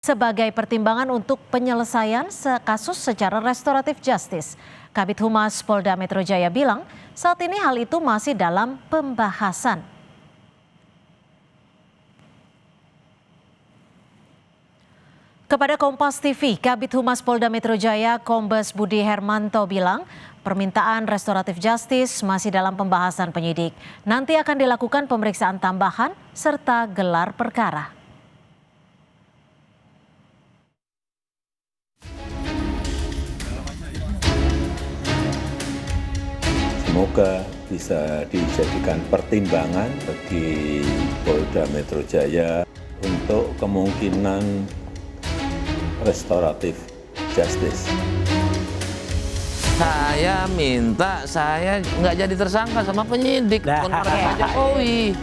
Sebagai pertimbangan untuk penyelesaian kasus secara restoratif justice, Kabid Humas Polda Metro Jaya bilang saat ini hal itu masih dalam pembahasan. Kepada Kompas TV, Kabid Humas Polda Metro Jaya Kombes Budi Hermanto bilang permintaan restoratif justice masih dalam pembahasan penyidik. Nanti akan dilakukan pemeriksaan tambahan serta gelar perkara. Semoga bisa dijadikan pertimbangan bagi Polda Metro Jaya untuk kemungkinan restoratif justice. Saya minta saya nggak jadi tersangka sama penyidik, bukan pada Pak Jokowi.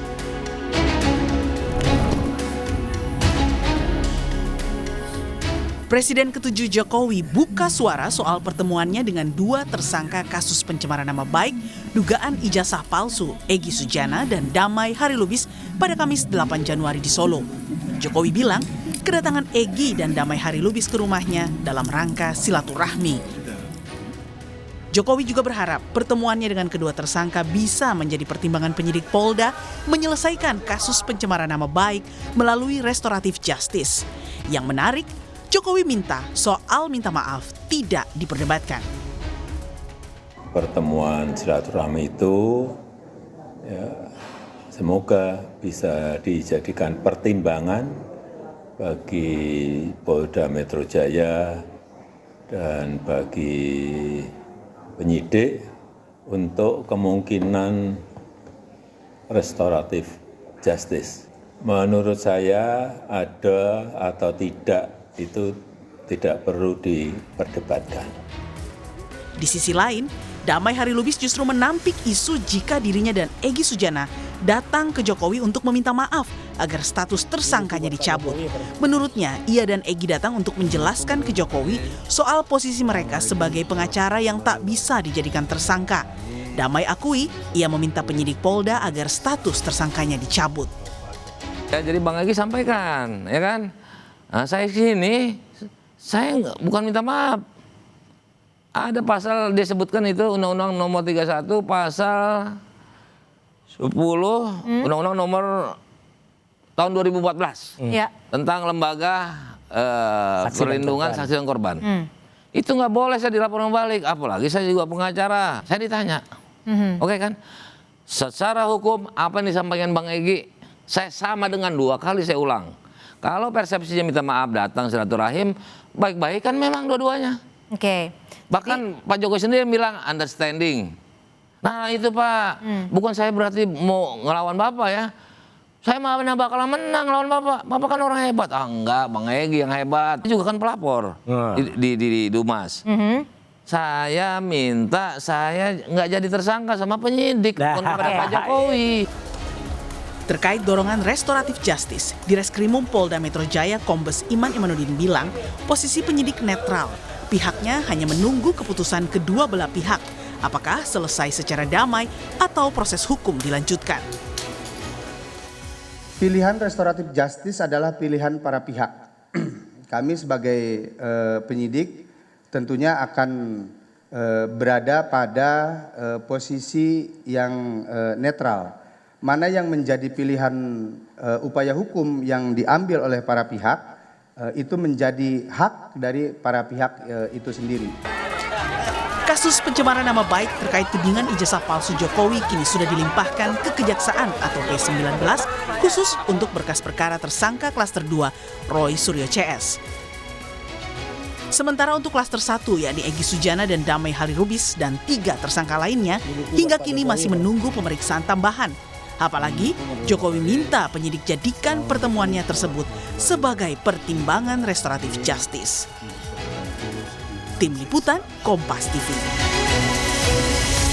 Presiden ke-7 Jokowi buka suara soal pertemuannya dengan dua tersangka kasus pencemaran nama baik, dugaan ijazah palsu, Egy Sujana dan Damai Harilubis pada Kamis 8 Januari di Solo. Jokowi bilang kedatangan Egy dan Damai Harilubis ke rumahnya dalam rangka silaturahmi. Jokowi juga berharap pertemuannya dengan kedua tersangka bisa menjadi pertimbangan penyidik Polda menyelesaikan kasus pencemaran nama baik melalui restoratif justice. Yang menarik, Jokowi minta soal minta maaf tidak diperdebatkan. Pertemuan silaturahmi itu semoga bisa dijadikan pertimbangan bagi Polda Metro Jaya dan bagi penyidik untuk kemungkinan restoratif justice. Menurut saya ada atau tidak itu tidak perlu diperdebatkan. Di sisi lain, Damai Harilubis justru menampik isu jika dirinya dan Egy Sujana datang ke Jokowi untuk meminta maaf agar status tersangkanya dicabut. Menurutnya, ia dan Egy datang untuk menjelaskan ke Jokowi soal posisi mereka sebagai pengacara yang tak bisa dijadikan tersangka. Damai akui ia meminta penyidik Polda agar status tersangkanya dicabut. Ya, jadi Bang Egy sampaikan, ya kan? Nah, saya sini, saya bukan minta maaf. Ada pasal disebutkan itu Undang-Undang nomor 31 pasal 10 Undang-Undang nomor tahun 2014 tentang lembaga perlindungan saksi dan korban. Itu nggak boleh saya dilaporkan balik, apalagi saya juga pengacara. Saya ditanya, oke kan? Secara hukum apa yang disampaikan Bang Egy, saya sama dengan 2 kali saya ulang. Kalau persepsinya minta maaf datang silaturahim, baik-baik kan memang dua-duanya. Oke. Bahkan Pak Jokowi sendiri bilang understanding. Nah itu Pak, bukan saya berarti mau ngelawan Bapak ya. Saya mah bakalan menang lawan Bapak. Bapak kan orang hebat. Ah enggak, Bang Egy yang hebat. Dia juga kan pelapor di Dumas. Saya minta saya nggak jadi tersangka sama penyidik, bukan pada Pak Jokowi. Terkait dorongan restoratif justice, Direskrimum Polda Metro Jaya Kombes Iman Imanuddin bilang posisi penyidik netral. Pihaknya hanya menunggu keputusan kedua belah pihak, apakah selesai secara damai atau proses hukum dilanjutkan. Pilihan restoratif justice adalah pilihan para pihak. Kami sebagai penyidik tentunya akan berada pada posisi yang netral. Mana yang menjadi pilihan upaya hukum yang diambil oleh para pihak, itu menjadi hak dari para pihak itu sendiri. Kasus pencemaran nama baik terkait tudingan ijazah palsu Jokowi kini sudah dilimpahkan ke Kejaksaan atau P19 khusus untuk berkas perkara tersangka klaster 2 Roy Suryo CS. Sementara untuk klaster 1 yakni Egy Sujana dan Damai Harilubis dan 3 tersangka lainnya hingga kini masih menunggu pemeriksaan tambahan. Apalagi Jokowi minta penyidik jadikan pertemuannya tersebut sebagai pertimbangan restoratif justice. Tim Liputan Kompas TV.